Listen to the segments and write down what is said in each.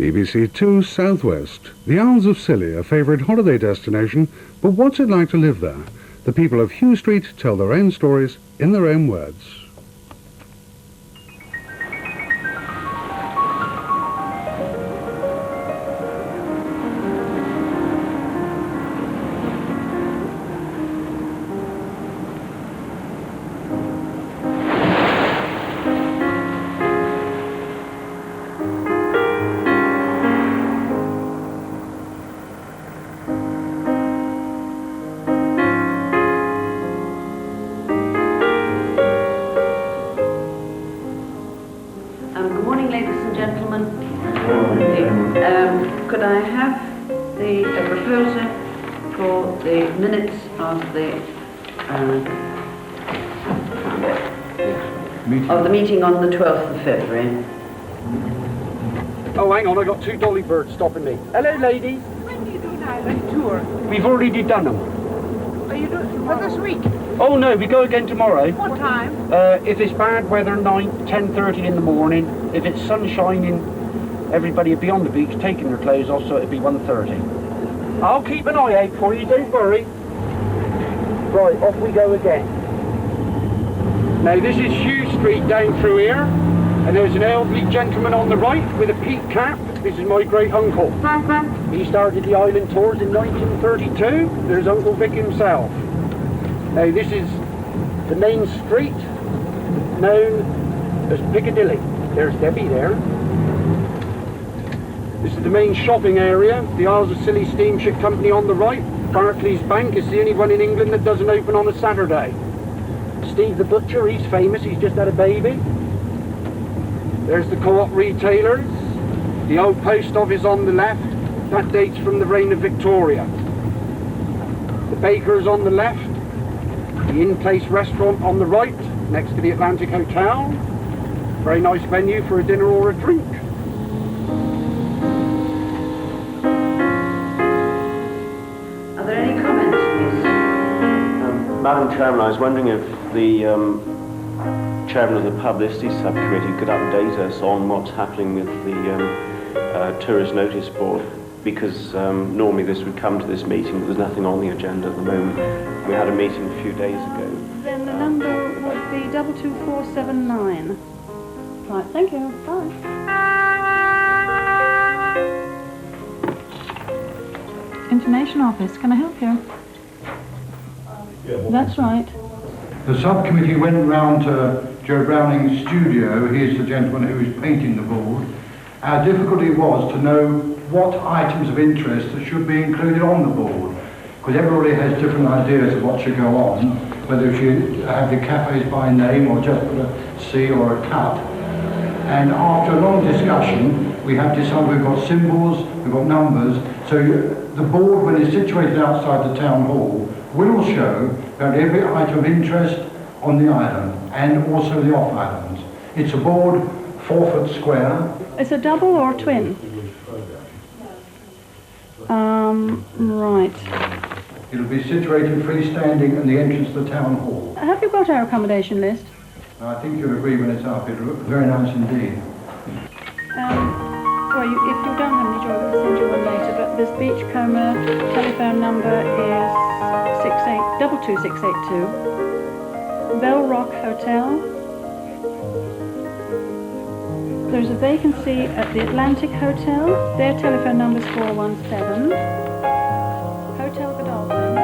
BBC Two Southwest. The Isles of Scilly, a favourite holiday destination, but what's it like to live there? The people of Hugh Street tell their own stories in their own words. Good morning, ladies and gentlemen. Could I have the proposer for the minutes of the meeting on the 12th of February? Oh, hang on, I got two dolly birds stopping me. Hello, ladies. When do you do an island tour? We've already done them. Are you doing for this week? Oh no, we go again tomorrow. What time? If it's bad weather, 10:30 in the morning. If it's sun shining, everybody will be on the beach taking their clothes off, so it'll be 1:30. I'll keep an eye out for you, don't worry. Right, off we go again. Now this is Hugh Street down through here, and there's an elderly gentleman on the right with a peak cap. This is my great uncle. He started the island tours in 1932. There's Uncle Vic himself. Now this is the main street known as Piccadilly. There's Debbie there. This is the main shopping area, the Isles of Scilly Steamship Company on the right. Barclays Bank is the only one in England that doesn't open on a Saturday. Steve the Butcher, he's famous, he's just had a baby. There's the Co-op retailers. The old post office on the left, that dates from the reign of Victoria. The baker's on the left. The in-place restaurant on the right, next to the Atlantic Hotel. Very nice venue for a dinner or a drink. Are there any comments, please? Madam Chairman, I was wondering if the Chairman of the Publicity Subcommittee could update us on what's happening with the Tourist Notice Board, because normally this would come to this meeting, but there's nothing on the agenda at the moment. We had a meeting a few days ago. Then the number would be 22479. Right, thank you. Bye. Information office, can I help you? That's right. The subcommittee went round to Joe Browning's studio. He's the gentleman who is painting the board. Our difficulty was to know what items of interest that should be included on the board, because everybody has different ideas of what should go on, whether if you have the cafes by name or just put a C or a cut. And after a long discussion, we have decided we've got symbols, we've got numbers, so the board, when it's situated outside the town hall, will show about every item of interest on the island and also the off islands. It's a board 4 foot square. It's a double or a twin? Right. It'll be situated freestanding in the entrance to the town hall. Have you got our accommodation list? I think you'll agree when it's up. It'll look very nice indeed. Well, if you don't have any joy, we'll send you one later, but this Beachcomber telephone number is 22682. Bell Rock Hotel. There's a vacancy at the Atlantic Hotel. Their telephone number is 417. Hotel Godolphin.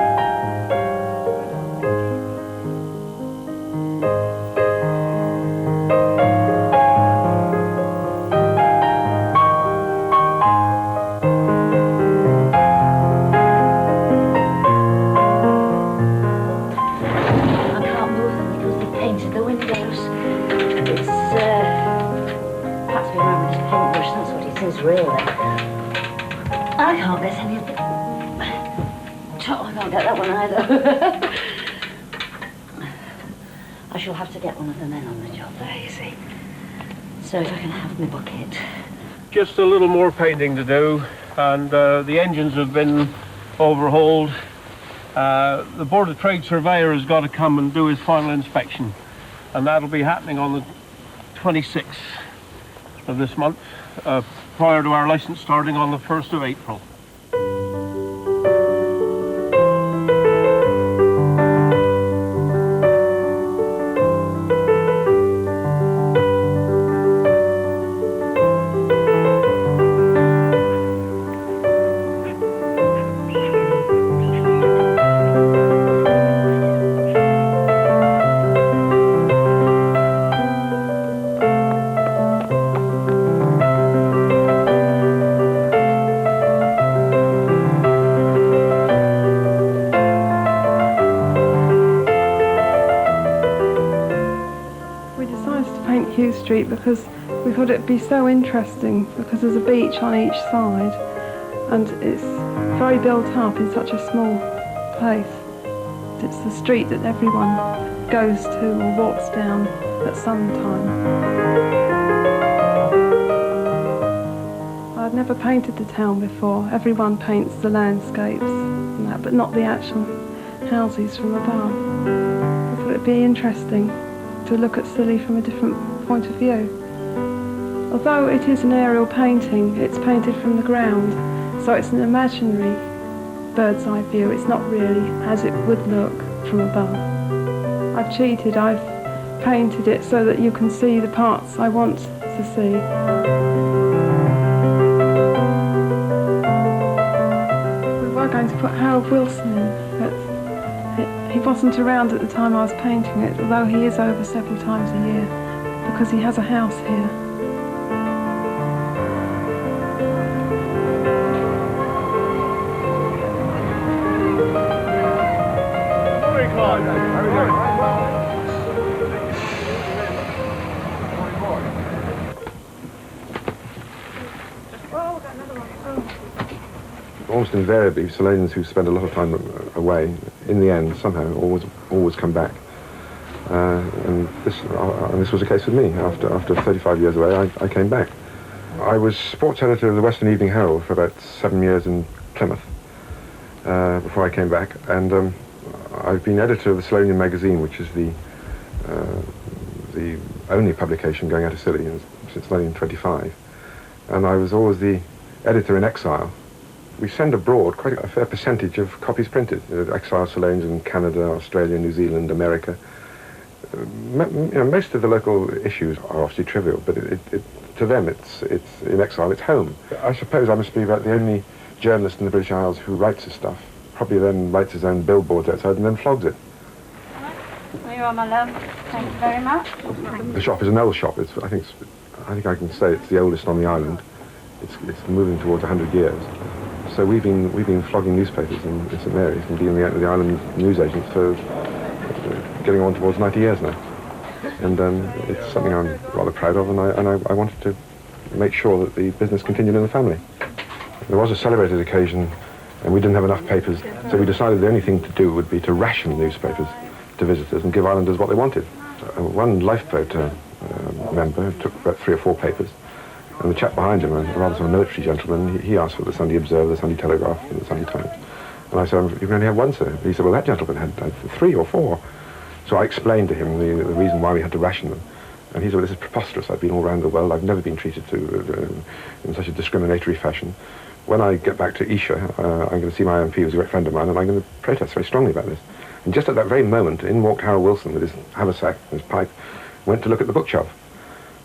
Really. I can't get any of it. Oh, I can't get that one either. I shall have to get one of the men on the job there, you see. So if I can have my bucket. Just a little more painting to do, and the engines have been overhauled. The Board of Trade Surveyor has got to come and do his final inspection, and that'll be happening on the 26th of this month. prior to our licence starting on the 1st of April. Hugh Street because we thought it'd be so interesting because there's a beach on each side and it's very built up in such a small place. It's the street that everyone goes to or walks down at some time. I'd never painted the town before. Everyone paints the landscapes and that, but not the actual houses from above. I thought it'd be interesting to look at Scilly from a different point of view. Although it is an aerial painting, it's painted from the ground, so it's an imaginary bird's eye view. It's not really as it would look from above. I've cheated. I've painted it so that you can see the parts I want to see. We were going to put Harold Wilson in, but he wasn't around at the time I was painting it, although he is over several times a year, because he has a house here. Almost invariably, Salonians who spend a lot of time away, in the end, somehow, always come back. And this was the case with me. After 35 years away, I came back. I was sports editor of the Western Evening Herald for about 7 years in Plymouth before I came back, and I've been editor of the Salonian magazine, which is the only publication going out of Scilly since 1925. And I was always the editor in exile. We send abroad quite a fair percentage of copies printed. Exile Salonians in Canada, Australia, New Zealand, America. Most of the local issues are obviously trivial, but to them it's in exile, it's home. I suppose I must be about the only journalist in the British Isles who writes his stuff, probably then writes his own billboards outside and then flogs it. There you are, my love. Thank you very much. The shop is an old shop. I think I can say it's the oldest on the island. It's moving towards 100 years. So we've been flogging newspapers in St Mary's and being the island newsagents for getting on towards 90 years now. And it's something I'm rather proud of, and I wanted to make sure that the business continued in the family. There was a celebrated occasion, and we didn't have enough papers, so we decided the only thing to do would be to ration newspapers to visitors and give islanders what they wanted. One lifeboat member took about 3 or 4 papers, and the chap behind him, a rather sort of military gentleman, he asked for the Sunday Observer, the Sunday Telegraph, and the Sunday Times. And I said, you can only have one, sir. He said, well, that gentleman had 3 or 4. So I explained to him the reason why we had to ration them. And he said, well, this is preposterous. I've been all around the world. I've never been treated in such a discriminatory fashion. When I get back to Isha, I'm going to see my MP, who's a great friend of mine, and I'm going to protest very strongly about this. And just at that very moment, in walked Harold Wilson with his haversack and his pipe, went to look at the bookshop.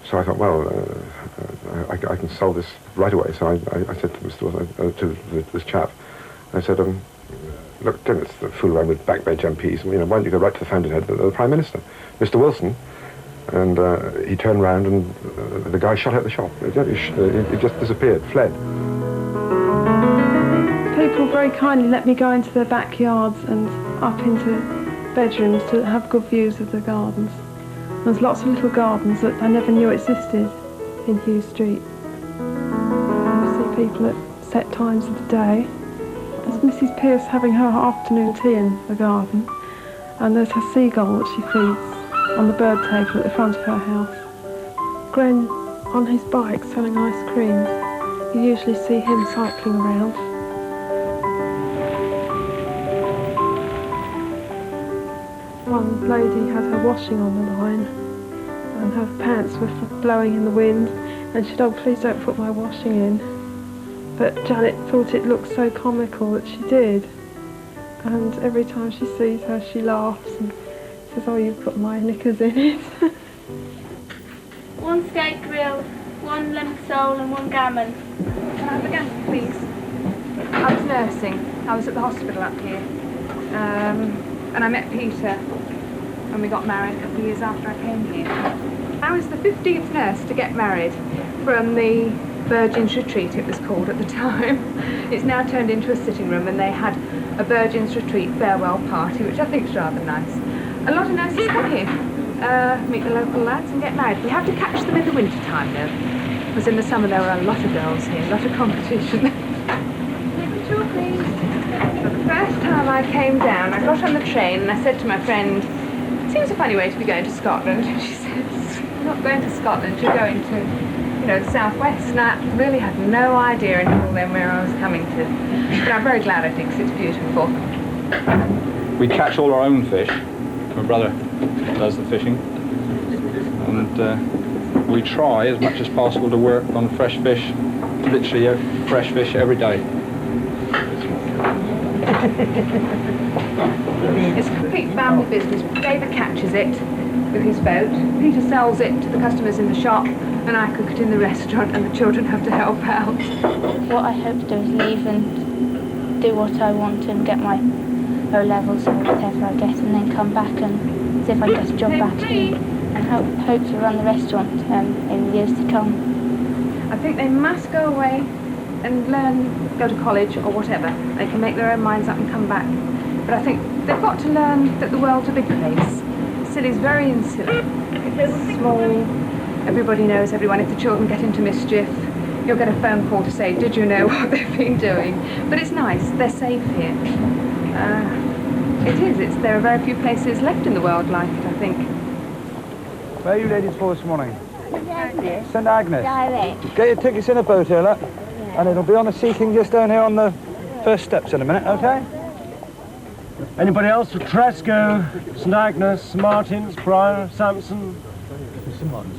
So I thought, well, I can solve this right away. So I said to Mr. Wilson, to this chap, I said, look, don't fool around with backbench MPs. Why don't you go right to the fountainhead of the Prime Minister, Mr. Wilson? And he turned round and the guy shut out the shop. It just disappeared, fled. People very kindly let me go into their backyards and up into bedrooms to have good views of the gardens. There's lots of little gardens that I never knew existed in Hugh Street. You see people at set times of the day. There's Mrs. Pearce having her afternoon tea in the garden, and there's her seagull that she feeds on the bird table at the front of her house. Gren on his bike selling ice creams. You usually see him cycling around. One lady had her washing on the line and her pants were blowing in the wind And she said, oh, please don't put my washing in. But Janet thought it looked so comical that she did. And every time she sees her, she laughs and says, oh, you put my knickers in it. 1 steak grill, 1 lemon sole and 1 gammon. Can I have a gammon, please? I was nursing. I was at the hospital up here. And I met Peter when we got married a couple of years after I came here. I was the 15th nurse to get married from the Virgin's Retreat, it was called at the time. It's now turned into a sitting room, and they had a Virgin's Retreat farewell party, which I think is rather nice. A lot of nurses come here, meet the local lads and get married. We have to catch them in the winter time though, because in the summer there were a lot of girls here, a lot of competition. Sure, please. The first time I came down, I got on the train and I said to my friend, seems a funny way to be going to Scotland. And she said, you're not going to Scotland, you're going to, you know, the southwest. And I really had no idea until then where I was coming to. But I'm very glad, I think, 'cause it's beautiful. We catch all our own fish. My brother does the fishing. And we try as much as possible to work on fresh fish, literally fresh fish every day. It's a complete family business. David catches it with his boat, Peter sells it to the customers in the shop, and I cook it in the restaurant, and the children have to help out. What I hope to do is leave and do what I want and get my O-levels or whatever I get, and then come back and see if I get a job back here, and hope to run the restaurant in the years to come. I think they must go away and learn, go to college or whatever. They can make their own minds up and come back. But I think they've got to learn that the world's a big place. Scilly's very insular. It's small. Everybody knows everyone. If the children get into mischief, you'll get a phone call to say, did you know what they've been doing? But it's nice. They're safe here. There are very few places left in the world like it, I think. Where are you ladies for this morning? Agnes. St Agnes. Direct. Get your tickets in a boat here, look. And it'll be on the Sea King just down here on the first steps in a minute, okay? Anybody else for Tresco, St Agnes, St Martin's, Prior, Sampson?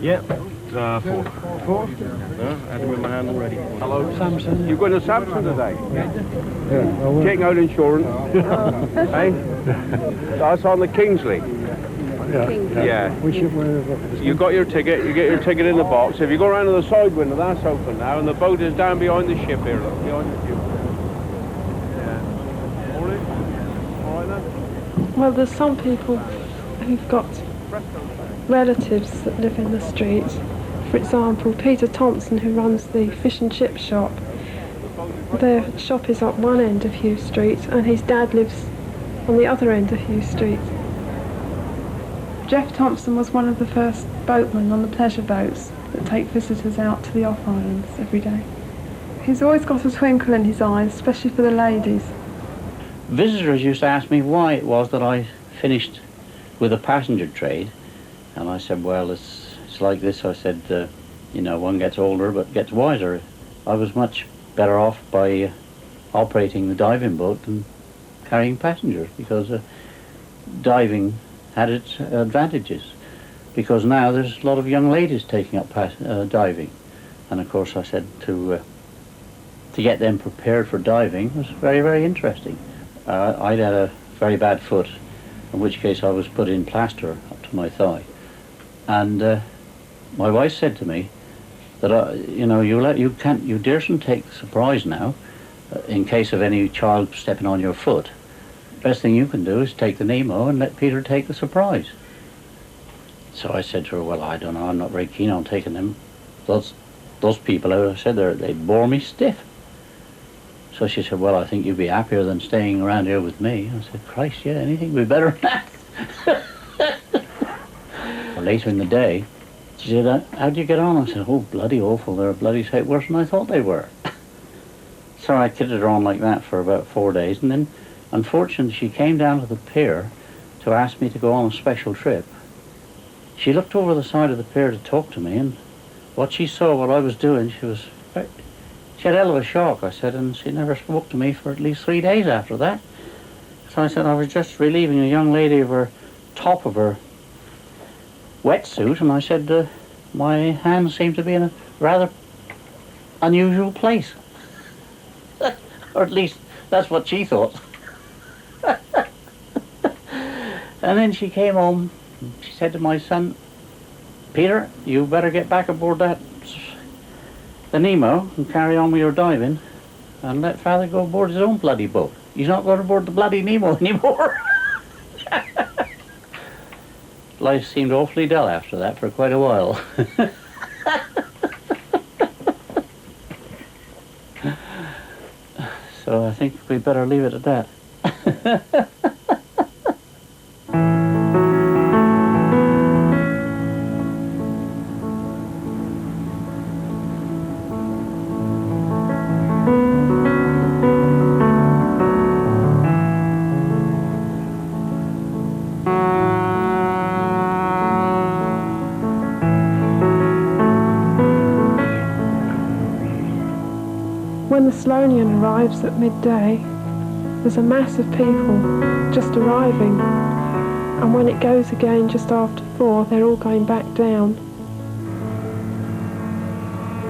Yep. 4. 4? No, I had them in my hand already. Hello, Sampson. You're going to Sampson today? Yeah. Taking out insurance. Hey? That's on the Kingsley. Yeah. We should You got your ticket, you get your ticket in the box. If you go around to the side window, that's open now, and the boat is down behind the ship here, look, behind the ship. Yeah. All right then? Well, there's some people who've got relatives that live in the street. For example, Peter Thompson, who runs the fish and chip shop. Their shop is at one end of Hugh Street, and his dad lives on the other end of Hugh Street. Jeff Thompson was one of the first boatmen on the pleasure boats that take visitors out to the off-islands every day. He's always got a twinkle in his eyes, especially for the ladies. Visitors used to ask me why it was that I finished with the passenger trade, and I said, well, it's like this. I said, you know, one gets older but gets wiser. I was much better off by operating the diving boat than carrying passengers, because diving had its advantages, because now there's a lot of young ladies taking up diving, and of course I said to get them prepared for diving was very, very interesting. I'd had a very bad foot, in which case I was put in plaster up to my thigh, and my wife said to me that you know, you daresn't take the surprise now in case of any child stepping on your foot. Best thing you can do is take the Nemo and let Peter take the surprise. So I said to her, well, I don't know, I'm not very keen on taking them. Those people, I said, they bore me stiff. So she said, well, I think you'd be happier than staying around here with me. I said, Christ, yeah, anything would be better than that. Well, later in the day, she said, how'd you get on? I said, oh, bloody awful, they're a bloody sight worse than I thought they were. So I kidded her on like that for about 4 days, and then unfortunately, she came down to the pier to ask me to go on a special trip. She looked over the side of the pier to talk to me, and what she saw, what I was doing, she had a hell of a shock, I said, and she never spoke to me for at least 3 days after that. So I said I was just relieving a young lady of her top of her wetsuit, and I said my hands seemed to be in a rather unusual place. Or at least that's what she thought. And then she came home, she said to my son, Peter, you better get back aboard the Nemo and carry on with your diving and let Father go aboard his own bloody boat. He's not going aboard the bloody Nemo anymore. Life seemed awfully dull after that for quite a while. So I think we better leave it at that. When the Slonian arrives at midday, there's a mass of people just arriving, and when it goes again just after 4, they're all going back down.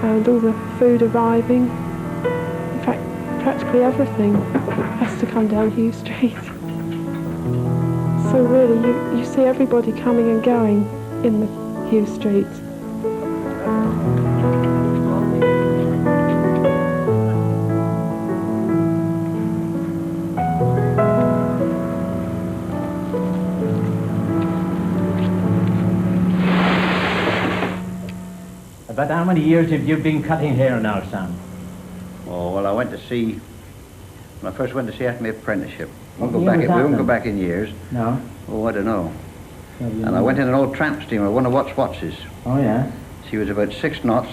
And all the food arriving, in fact, practically everything has to come down Hugh Street. So really, you see everybody coming and going in the Hugh Street. About how many years have you been cutting hair now, Sam? Oh, well, I went to see, when I first went to see after my apprenticeship. We What won't year was that go then? back in years. No. Oh, I don't know. No, you And I know. went in an old tramp steamer, one of Watts's. Oh, yeah? She was about 6 knots,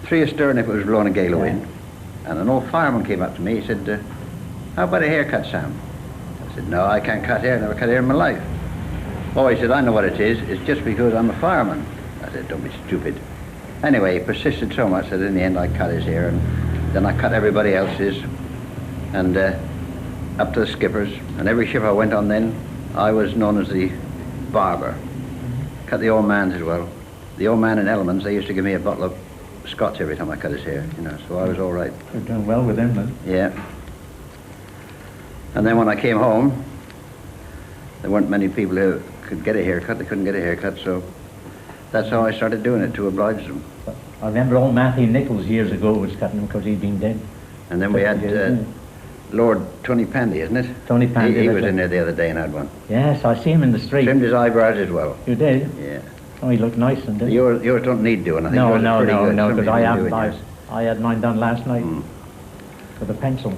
3 astern if it was blowing a gale of wind. And an old fireman came up to me, he said, how about a haircut, Sam? I said, no, I can't cut hair, never cut hair in my life. Oh, he said, I know what it is, it's just because I'm a fireman. I said, don't be stupid. Anyway, he persisted so much that in the end I cut his hair, and then I cut everybody else's, and up to the skippers. And every ship I went on then, I was known as the barber. Cut the old man's as well. The old man in Elements, they used to give me a bottle of scotch every time I cut his hair, you know, so I was all right. You're doing well with him, then. Yeah. And then when I came home, there weren't many people who could get a haircut. They couldn't get a haircut, so that's how I started doing it, to oblige them. I remember old Matthew Nichols years ago was cutting him because he'd been dead. And then we had Lord Tony Pandy, isn't it? Tony Pandy. He was in there the other day and had one. Yes, I see him in the street. Trimmed his eyebrows as well. You did? Yeah. Oh, he looked nice and did. Yours don't need doing, I think. No, yours no, is pretty no, good. no, Somebody's because been doing yours. I had mine done last night with a pencil.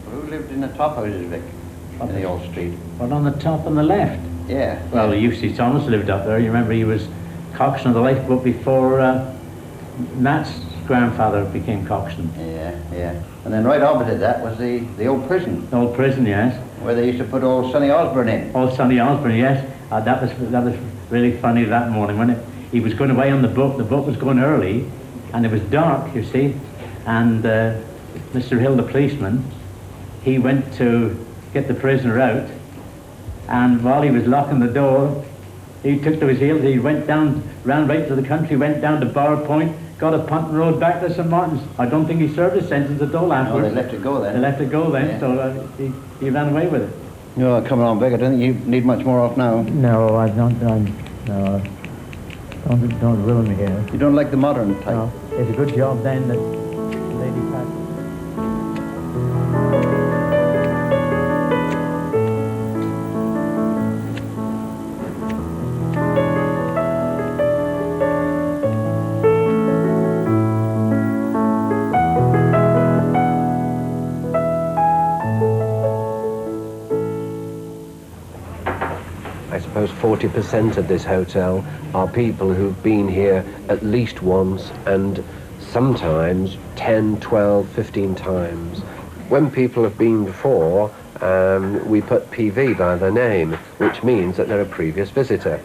Who lived in the top houses, Vic? In the old street. What, on the top on the left? Yeah. Well, Hugh Street Thomas lived up there. You remember he was coxswain of the lifeboat before Nat's grandfather became coxswain. Yeah, yeah. And then right opposite that was the old prison. The old prison, yes. Where they used to put old Sonny Osborne in. Old Sonny Osborne, yes. That was really funny that morning when he was going away on the boat. The boat was going early, and it was dark, you see. And Mr. Hill, the policeman, he went to get the prisoner out. And while he was locking the door, he took to his heels. He went down, ran right to the country, went down to Bower Point, got a punt and rode back to St. Martin's. I don't think he served his sentence at all afterwards. No, they let it go then. They let it go then, Yeah. so he ran away with it. You're coming on big. I don't think you need much more off now. No, I don't. No, don't ruin me here. You don't like the modern type? No, it's a good job then that Lady Pat. I suppose 40% of this hotel are people who've been here at least once and sometimes 10, 12, 15 times. When people have been before, we put PV by their name, which means that they're a previous visitor.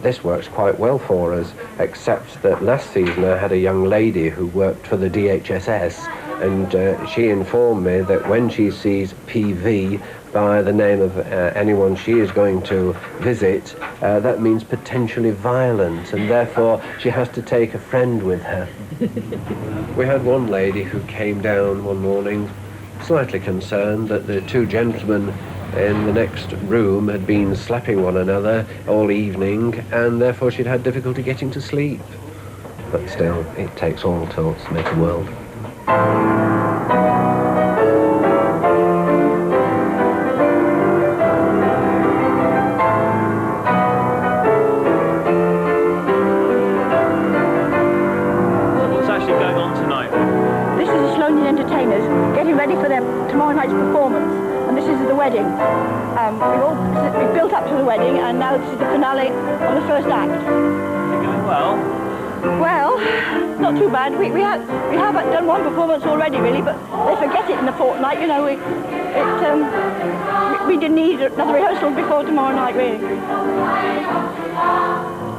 This works quite well for us, except that last season I had a young lady who worked for the DHSS and she informed me that when she sees PV by the name of anyone she is going to visit, that means potentially violent, and therefore she has to take a friend with her. We had one lady who came down one morning slightly concerned that the two gentlemen in the next room had been slapping one another all evening, and therefore she'd had difficulty getting to sleep. But still, it takes all sorts to make a world. What's actually going on tonight? This is the Sloan Entertainers getting ready for their tomorrow night's performance, and this is the wedding. We've built up to the wedding, and now this is the finale of the first act. Is it going well? Well, not too bad. We have done one performance already, really, but they forget it in a fortnight. You know, we didn't need another rehearsal before tomorrow night, really.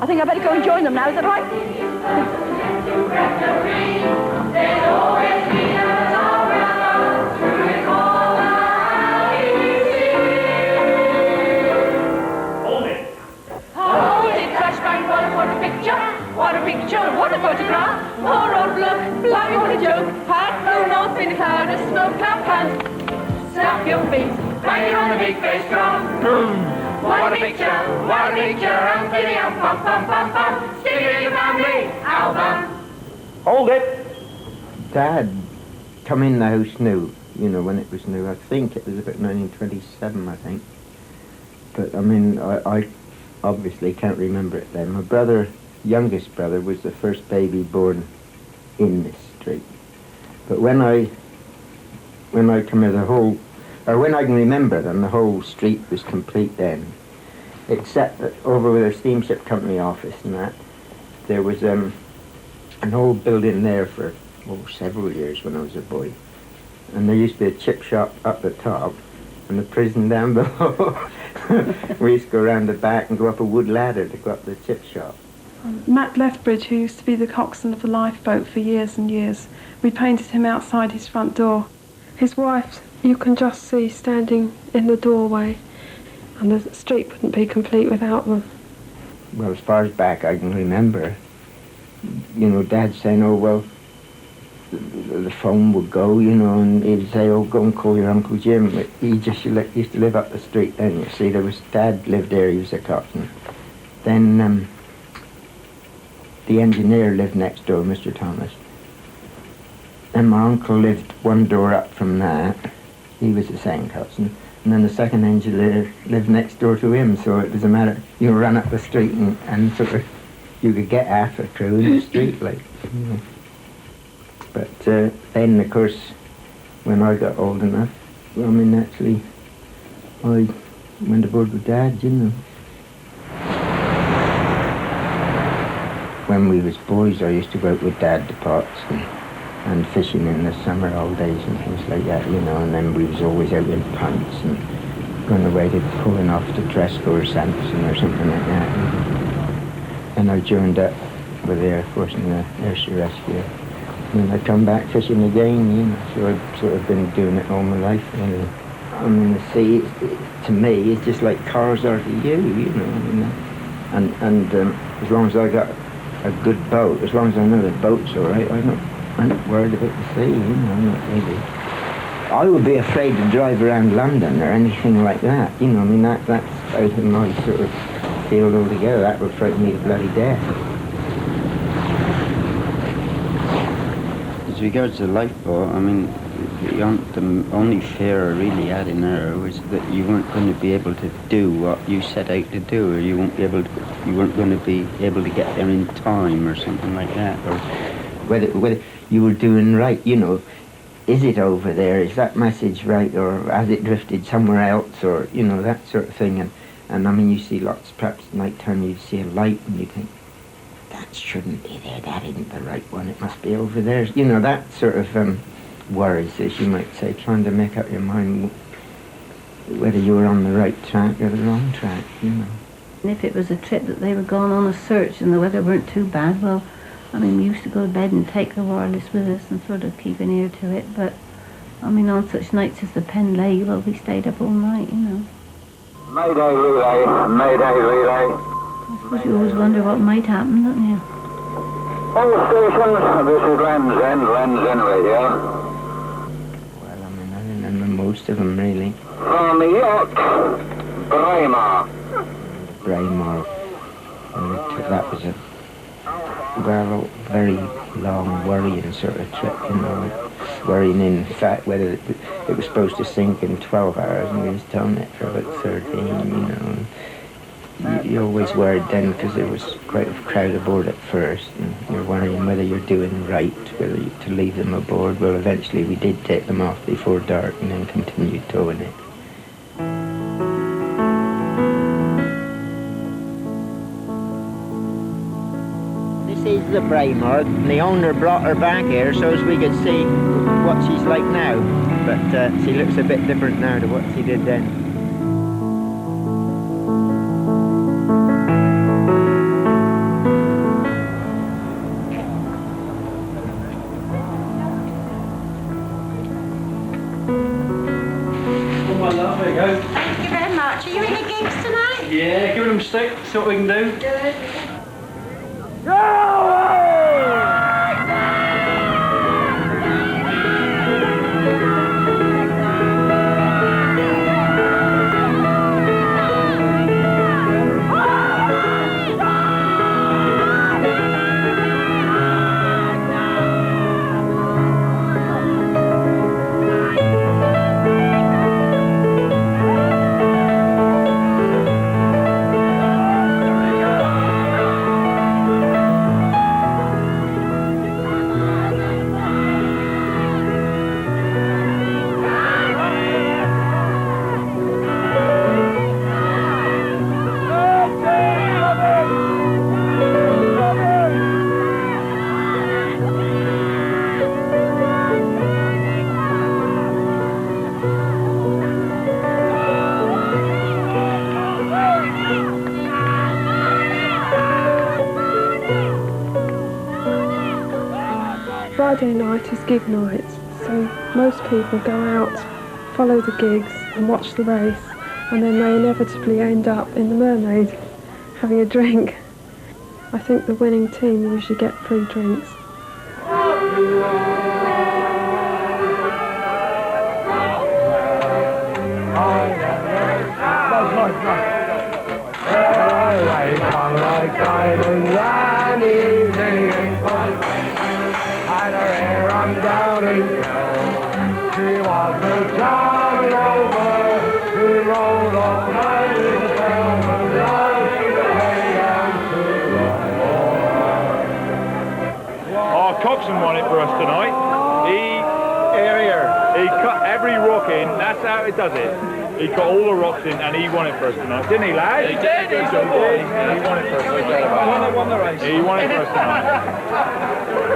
I think I better go and join them now. Is that right? What a picture, what a photograph. Poor old bloke, blimey, what a joke. Hat blown off in a cloud of smoke, clap hands. Snap your feet, bang on the big bass drum. What a picture, I'm feeling pum pum pum pum. Sticky family album. Hold it! Dad come in the house new, you know, when it was new. I think it was about 1927, I think. But, I mean, I obviously can't remember it then. My brother, youngest brother, was the first baby born in this street. But when I come here, when I can remember them, the whole street was complete then. Except that over with the steamship company office and that, there was an old building there for several years when I was a boy. And there used to be a chip shop up the top and the prison down below. We used to go around the back and go up a wood ladder to go up the chip shop. Matt Lethbridge, who used to be the coxswain of the lifeboat for years and years, we painted him outside his front door. His wife, you can just see standing in the doorway, and the street wouldn't be complete without them. Well, as far as back I can remember, you know, Dad saying, oh, well, the phone would go, you know, and he'd say, oh, go and call your Uncle Jim. But he just used to live up the street then, you see. Dad lived there, he was a coxswain. Then the engineer lived next door, Mr. Thomas. And my uncle lived one door up from that. He was the same coxswain. And then the second engineer lived next door to him, so it was a matter, you know, run up the street and sort of, you could get half a crew in the street, like, you know. But then, of course, when I got old enough, well, I mean, naturally, I went aboard with Dad, you know. When we was boys, I used to go out with Dad to parks and fishing in the summer holidays and things like that, you know, and then we was always out in punts and going away to pulling off to Tresco or Sampson or something like that. And I joined up with the Air Force in the Air Sea Rescue. And I come back fishing again, you know, so I've sort of been doing it all my life, really. I mean, the sea, to me, it's just like cars are to you, you know, I mean, and as long as I got a good boat, as long as I know the boat's all right, I'm not worried about the sea, you know, not really. I would be afraid to drive around London or anything like that, you know, I mean, that's out of my sort of field altogether. That would frighten me to bloody death. As regards the lifeboat, I mean, the only fear I really had in there was that you weren't going to be able to do what you set out to do, or you weren't going to be able to get there in time, or something like that, or whether you were doing right, you know. Is it over there? Is that message right, or has it drifted somewhere else, or you know, that sort of thing. And I mean, you see lots, perhaps at night time you see a light and you think, that shouldn't be there, that isn't the right one, it must be over there. You know, that sort of worries, as you might say, trying to make up your mind whether you were on the right track or the wrong track, you know. And if it was a trip that they were going on a search and the weather weren't too bad, well, I mean, we used to go to bed and take the wireless with us and sort of keep an ear to it, but I mean, on such nights as the pen lay, well, we stayed up all night, you know. Mayday relay, mayday relay. I suppose you always wonder what might happen, don't you? All stations, this is Land's End radio. Well, I mean, I remember most of them, really. From York, Braemar. Braemar. That was a very long, worrying sort of trip, you know. Worrying in fact whether it was supposed to sink in 12 hours and we was done it for about 13, you know. You always worried then because there was quite a crowd aboard at first, and you're worrying whether you're doing right, whether to leave them aboard. Well, eventually we did take them off before dark and then continued towing it. This is the Braemar, and the owner brought her back here so as we could see what she's like now. But she looks a bit different now to what she did then. Thank you very much. Are you in the gigs tonight? Yeah, give them a stick, see what we can do. Good. Friday night is gig night, so most people go out, follow the gigs and watch the race, and then they inevitably end up in the Mermaid having a drink. I think the winning team usually get free drinks. Coxon won it for us tonight. He cut every rock in, that's how it does it. He cut all the rocks in and he won it for us tonight. Didn't he, lad? He did, he He won it for us tonight. won the race. He won it for us tonight.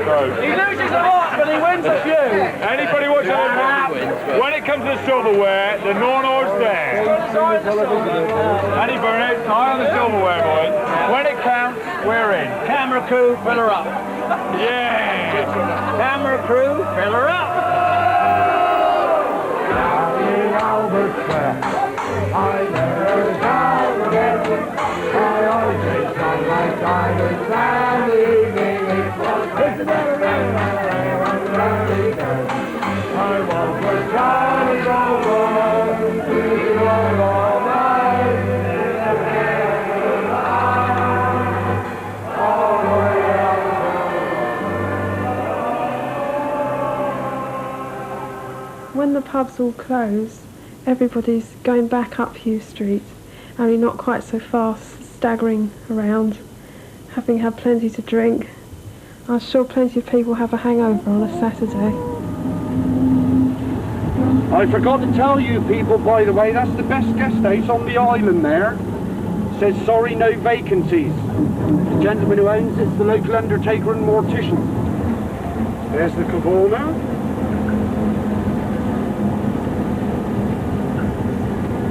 So, He loses a lot, but he wins a few. anybody watching when it comes to the silverware, the Nornor's there. Any burnouts, eye on the silverware, boys. When it counts, we're in. Camera crew, fill her up. Yeah! Camera crew, fill her up. When the pubs all close, everybody's going back up Hugh Street, only not quite so fast, staggering around, having had plenty to drink. I'm sure plenty of people have a hangover on a Saturday. I forgot to tell you people, by the way, that's the best guest house on the island there. It says, sorry, no vacancies. The gentleman who owns it's the local undertaker and mortician. There's the cabana.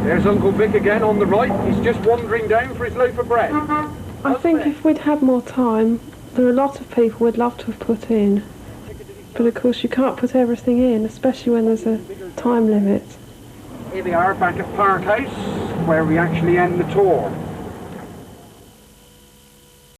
There's Uncle Vic again on the right. He's just wandering down for his loaf of bread. I think if we'd had more time, There are a lot of people we'd love to have put in, but of course you can't put everything in, especially when there's a time limit. Here we are back at Park House, where we actually end the tour.